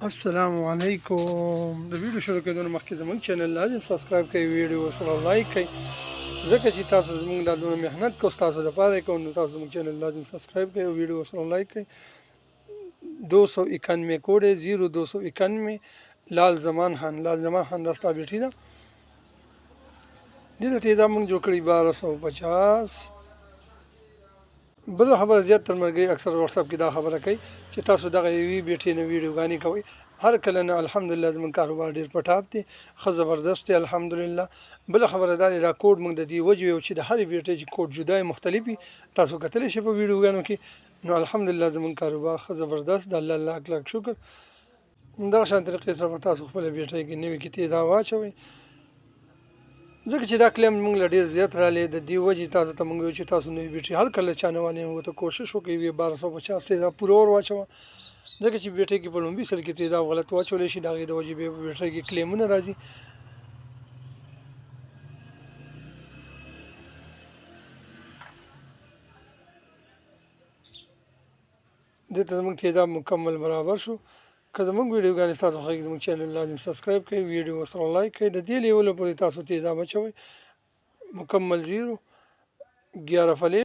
السلام علیکم. د ویډیو شروع کېدو مخکې زموږ چینل لازم سبسکرایب کړئ، ویډیو سره لایک کړئ، ځکه چې تاسو زموږ د دونه محنت کوو تاسو لپاره کوو، نو تاسو زموږ چینل لازم سبسکرایب کړئ او ویډیو سره لایک کړئ. 291 کوډ 0291 لال زمان خان دا ستا بیټي ده. دې ته تیزاب موږ جوړ کړي 1250. بل خبره زیات تر مرګي اکثر واتساپ کې دا خبره کوي چې تاسو دغه یوې بیټې نه ویډیوګانې کوئ. هر کله نه الحمدلله زموږ کاروبار ډیر په ټاپ دی، ښه زبردست دی الحمدلله. بل خبره دا دا کوډ موږ د دې وجې یو چې د هرې بیټې چې کوډ جدای مختلف وي، تاسو کتلی شئ په ویډیوګانو کې. نو الحمدلله زموږ کاروبار ښه زبردست د الله لاک لاک شکر. دغه شان طریقې سره به تاسو خپله بیټۍ کې نوي کې تیزاب واچوئ، ځکه چې دا کلیم موږ له ډېر زیات رالی. د دې وجې تاسو ته موږ ویل چې تاسو نوې بیټرۍ هر کله چا نه وانه ورته کوشش وکړئ 1250 تیزاب پوره ور واچوه، ځکه چې بیټرۍ کې په لومړي سر کې تیزاب غلط واچولی شي، د هغې د وجې بیا په بیټرۍ کې کلیمونه راځي. دې ته زموږ تیزاب مکمل برابر شو. که زموږ ویډیوګانې تاسو خوښېږي زموږ چینل لازم سبسکرایب کړئ، ویډیو سره لایک کړئ. د دې لیولو پورې تاسو تیزاب اچوئ مکمل 0 11 فلې